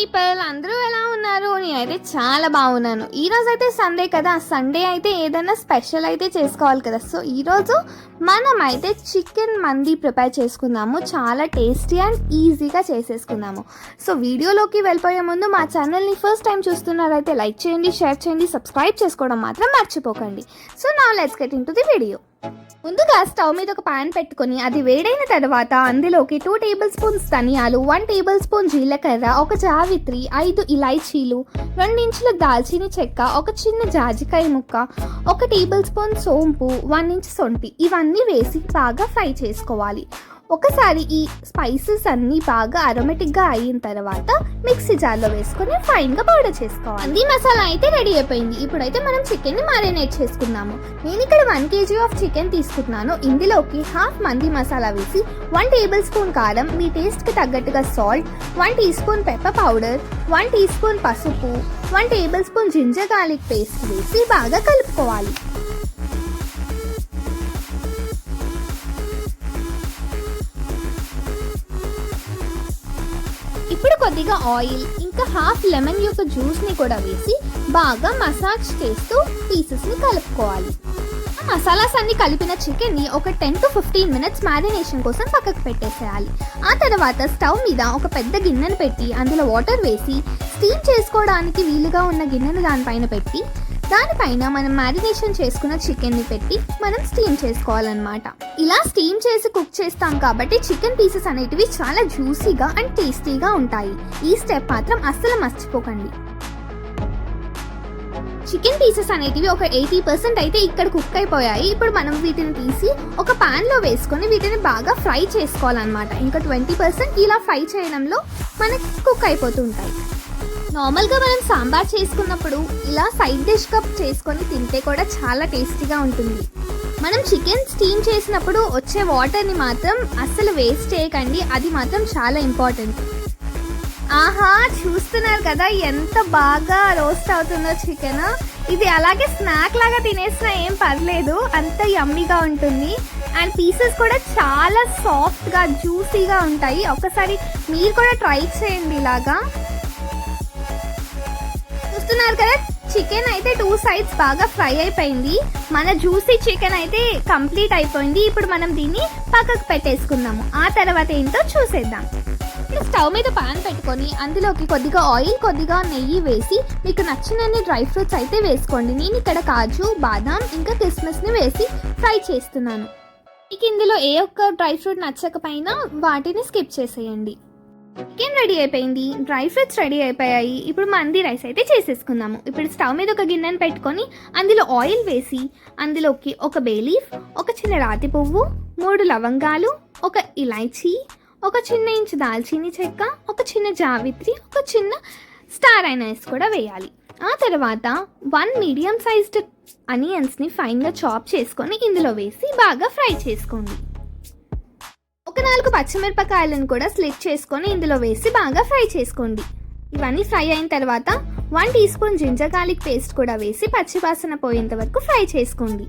People, అందరూ ఎలా ఉన్నారు? నేనైతే చాలా బాగున్నాను. ఈరోజు అయితే సండే కదా, సండే అయితే ఏదైనా స్పెషల్ అయితే చేసుకోవాలి కదా. సో ఈరోజు మనం అయితే చికెన్ మంది ప్రిపేర్ చేసుకుందాము. చాలా టేస్టీ అండ్ ఈజీగా చేసేసుకుందాము. సో వీడియోలోకి వెళ్ళిపోయే ముందు మా ఛానల్ని ఫస్ట్ టైం చూస్తున్నారైతే లైక్ చేయండి, షేర్ చేయండి, సబ్స్క్రైబ్ చేసుకోవడం మాత్రం మర్చిపోకండి. So now let's get into the video. ముందుగా స్టవ్ మీద ఒక పాన్ పెట్టుకొని అది వేడైన తర్వాత అందులోకి 2 టేబుల్ స్పూన్స్ ధనియాలు, 1 టేబుల్ స్పూన్ జీలకర్ర, ఒక జావిత్రి, 5 ఇలాచీలు, 2 ఇంచుల దాల్చిన చెక్క, ఒక చిన్న జాజికాయ ముక్క, 1 టేబుల్ స్పూన్ సోంపు, 1 ఇంచ్ సొంటి, ఇవన్నీ వేసి బాగా ఫ్రై చేసుకోవాలి. ఒకసారి ఈ స్పైసెస్ అన్నీ బాగా అరోమేటిక్గా అయిన తర్వాత మిక్సీ జార్లో వేసుకొని ఫైన్గా పౌడర్ చేసుకోవాలి. మంది మసాలా అయితే రెడీ అయిపోయింది. ఇప్పుడైతే మనం చికెన్ని మ్యారినేట్ చేసుకుందాము. నేను ఇక్కడ 1 kg ఆఫ్ చికెన్ తీసుకుంటున్నాను. ఇందులోకి హాఫ్ మంది మసాలా వేసి 1 టేబుల్ స్పూన్ కారం, మీ టేస్ట్కి తగ్గట్టుగా salt, 1 teaspoon pepper powder, 1 teaspoon పసుపు, 1 tablespoon ginger garlic paste వేసి బాగా కలుపుకోవాలి. ఇప్పుడు కొద్దిగా ఆయిల్ ఇంకా హాఫ్ లెమన్ యొక్క జ్యూస్ని కూడా వేసి బాగా మసాజ్ చేస్తూ పీసెస్ని కలుపుకోవాలి. మసాలాస్ అన్ని కలిపిన చికెన్ని ఒక 10 to 15 మినిట్స్ మ్యారినేషన్ కోసం పక్కకు పెట్టేసేయాలి. ఆ తర్వాత స్టవ్ మీద ఒక పెద్ద గిన్నెను పెట్టి అందులో వాటర్ వేసి స్టీమ్ చేసుకోవడానికి వీలుగా ఉన్న గిన్నెను దానిపైన పెట్టి దానిపైన మనం మ్యారినేషన్ చేసుకున్న చికెన్ని పెట్టి మనం స్టీమ్ చేసుకోవాలన్నమాట. ఇలా స్టీమ్ చేసి కుక్ చేస్తాం కాబట్టి చికెన్ పీసెస్ అనేటివి చాలా జ్యూసీగా అండ్ టేస్టీగా ఉంటాయి. ఈ స్టెప్ మాత్రం అస్సలు మర్చిపోకండి. చికెన్ పీసెస్ అనేటివి ఒక 80% అయితే ఇక్కడ కుక్ అయిపోయాయి. ఇప్పుడు మనం వీటిని తీసి ఒక పాన్ లో వేసుకొని వీటిని బాగా ఫ్రై చేసుకోవాలన్నమాట. ఇంకా 20% ఇలా ఫ్రై చేయడంలో మనకి కుక్ అయిపోతుంటాయి. నార్మల్గా మనం సాంబార్ చేసుకున్నప్పుడు ఇలా సైడ్ డిష్ కప్ చేసుకొని తింటే కూడా చాలా టేస్టీగా ఉంటుంది. మనం చికెన్ స్టీమ్ చేసినప్పుడు వచ్చే వాటర్ని మాత్రం అస్సలు వేస్ట్ చేయకండి, అది మాత్రం చాలా ఇంపార్టెంట్. ఆహా, చూస్తున్నారు కదా ఎంత బాగా రోస్ట్ అవుతుందో చికెన్. ఇది అలాగే స్నాక్ లాగా తినేసినా ఏం పర్లేదు, అంత యమ్మీగా ఉంటుంది. అండ్ పీసెస్ కూడా చాలా సాఫ్ట్గా జ్యూసీగా ఉంటాయి. ఒకసారి మీరు కూడా ట్రై చేయండి ఇలాగా. చూస్తున్నారు కదా, చికెన్ అయితే 2 సైడ్స్ బాగా ఫ్రై అయిపోయింది. మన జ్యూసీ చికెన్ అయితే కంప్లీట్ అయిపోయింది. ఇప్పుడు మనం దీన్ని పక్కకు పెట్టేసుకుందాము. ఆ తర్వాత ఏంటో చూసేద్దాం. స్టవ్ మీద పాన్ పెట్టుకొని అందులోకి కొద్దిగా ఆయిల్, కొద్దిగా నెయ్యి వేసి మీకు నచ్చినన్ని డ్రై ఫ్రూట్స్ అయితే వేసుకోండి. నేను ఇక్కడ కాజు, బాదాం ఇంకా కిస్మిస్ని వేసి ఫ్రై చేస్తున్నాను. మీకు ఇందులో ఏ ఒక్క డ్రై ఫ్రూట్ నచ్చకపోయినా వాటిని స్కిప్ చేసేయండి. చికెన్ రెడీ అయిపోయింది, డ్రై ఫ్రూట్స్ రెడీ అయిపోయాయి. ఇప్పుడు మంది రైస్ అయితే చేసేసుకుందాము. ఇప్పుడు స్టవ్ మీద ఒక గిన్నెను పెట్టుకొని అందులో ఆయిల్ వేసి అందులోకి ఒక బే లీఫ్, ఒక చిన్న రాతి పువ్వు, 3 లవంగాలు, ఒక ఇలాచీ, ఒక చిన్న ఇంచు దాల్చిన చెక్క, ఒక చిన్న జావిత్రి, ఒక చిన్న స్టార్ ఐనైస్ కూడా వేయాలి. ఆ తర్వాత 1 మీడియం సైజ్డ్ ఆనియన్స్ని ఫైన్గా చాప్ చేసుకొని ఇందులో వేసి బాగా ఫ్రై చేసుకోండి. ఒక 4 పచ్చిమిరపకాయలను కూడా స్లిట్ చేసుకొని ఇందులో వేసి బాగా ఫ్రై చేసుకోండి. ఇవన్నీ ఫ్రై అయిన తర్వాత 1 teaspoon ginger garlic paste కూడా వేసి పచ్చివాసన పోయేంత వరకు ఫ్రై చేసుకోండి.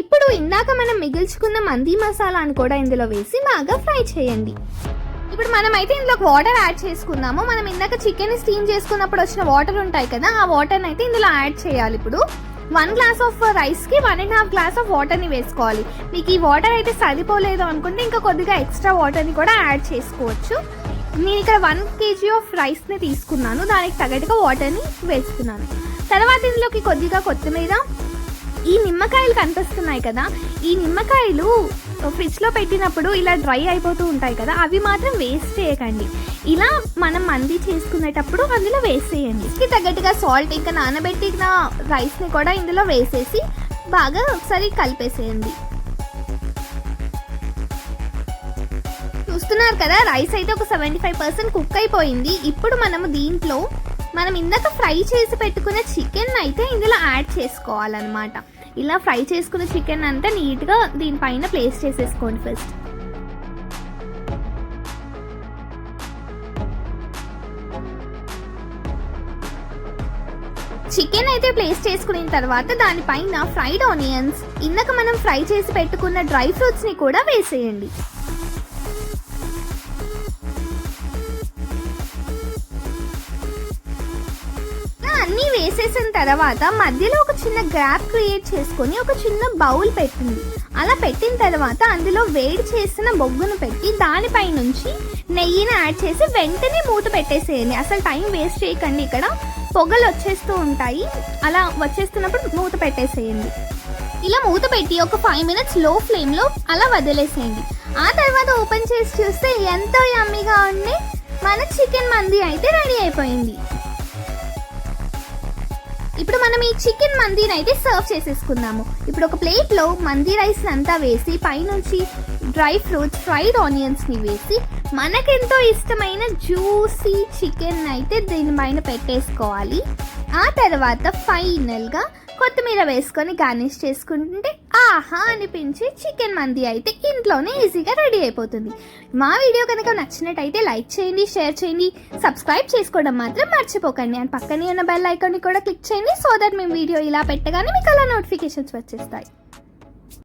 ఇప్పుడు ఇందాక మనం మిగిల్చుకున్న మంది మసాలాను కూడా ఇందులో వేసి బాగా ఫ్రై చేయండి. ఇప్పుడు మనం అయితే ఇందులోకి వాటర్ యాడ్ చేసుకుందాము. మనం ఇందాక చికెన్ స్టీమ్ చేసుకున్నప్పుడు వచ్చిన వాటర్ ఉంటాయి కదా, ఆ వాటర్ని అయితే ఇందులో యాడ్ చేయాలి. ఇప్పుడు 1 గ్లాస్ ఆఫ్ రైస్కి 1.5 గ్లాస్ ఆఫ్ వాటర్ని వేసుకోవాలి. మీకు ఈ వాటర్ అయితే సరిపోలేదు అనుకుంటే ఇంకా కొద్దిగా ఎక్స్ట్రా వాటర్ని కూడా యాడ్ చేసుకోవచ్చు. నేను ఇక్కడ 1 kg ఆఫ్ రైస్ని తీసుకున్నాను, దానికి తగ్గట్టుగా వాటర్ని వేస్తున్నాను. తర్వాత ఇందులోకి కొద్దిగా కొత్తిమీర, ఈ నిమ్మకాయలు కనిపిస్తున్నాయి కదా, ఈ నిమ్మకాయలు ఫ్రిడ్జ్లో పెట్టినప్పుడు ఇలా డ్రై అయిపోతూ ఉంటాయి కదా, అవి మాత్రం వేస్ట్ చేయకండి. ఇలా మనం మంది చేసుకునేటప్పుడు అందులో వేసేయండి. దీనికి తగ్గట్టుగా సాల్ట్, ఇంకా నానబెట్టిన రైస్ని కూడా ఇందులో వేసేసి బాగా ఒకసారి కలిపేసేయండి. చూస్తున్నారు కదా, రైస్ అయితే ఒక 75% కుక్ అయిపోయింది. ఇప్పుడు మనము దీంట్లో మనం ఇందాక ఫ్రై చేసి పెట్టుకున్న చికెన్ అయితే ఇందులో యాడ్ చేసుకోవాలన్నమాట. ఇలా ఫ్రై చేసుకున్న చికెన్ అంతా నీట్గా దీనిపైన ప్లేస్ చేసేసుకోండి. ఫస్ట్ చికెన్ అయితే ప్లేస్ చేసుకున్న తర్వాత దానిపైన ఫ్రైడ్ ఆనియన్స్, ఇందాక మనం ఫ్రై చేసి పెట్టుకున్న డ్రై ఫ్రూట్స్ని కూడా వేసేయండి. అన్నీ వేసేసిన తర్వాత మధ్యలో ఒక చిన్న గ్యాప్ క్రియేట్ చేసుకొని ఒక చిన్న బౌల్ పెట్టింది. అలా పెట్టిన తర్వాత అందులో వేడి చేసిన బొగ్గును పెట్టి దానిపై నుంచి నెయ్యిని యాడ్ చేసి వెంటనే మూత పెట్టేసేయండి. అసలు టైం వేస్ట్ చేయకండి, ఇక్కడ పొగలు వచ్చేస్తూ ఉంటాయి. అలా వచ్చేస్తున్నప్పుడు మూత పెట్టేసేయండి. ఇలా మూత పెట్టి ఒక 5 minutes లో ఫ్లేమ్లో అలా వదిలేసేయండి. ఆ తర్వాత ఓపెన్ చేసి చూస్తే ఎంతో యమ్మీగా ఉండే మన చికెన్ మంది అయితే రెడీ అయిపోయింది. ఇప్పుడు మనం ఈ చికెన్ మందీని అయితే సర్వ్ చేసేసుకుందాము. ఇప్పుడు ఒక ప్లేట్లో మందీ రైస్ అంతా వేసి పైనుంచి డ్రై ఫ్రూట్స్, ఫ్రైడ్ ఆనియన్స్ని వేసి మనకెంతో ఇష్టమైన జ్యూసీ చికెన్ అయితే దీనిపైన పెట్టేసుకోవాలి. ఆ తర్వాత ఫైనల్గా కొత్తిమీర వేసుకొని గార్నిష్ చేసుకుంటే ఆహా అనిపించి చికెన్ మంది అయితే ఇంట్లోనే ఈజీగా రెడీ అయిపోతుంది. మా వీడియో కనుక నచ్చినట్టయితే లైక్ చేయండి, షేర్ చేయండి, సబ్స్క్రైబ్ చేసుకోవడం మాత్రం మర్చిపోకండి. అండ్ పక్కనే ఉన్న బెల్ ఐకాన్ని కూడా క్లిక్ చేయండి, సో దట్ మేము వీడియో ఇలా పెట్టగానే మీకు అలా నోటిఫికేషన్స్ వచ్చేస్తాయి.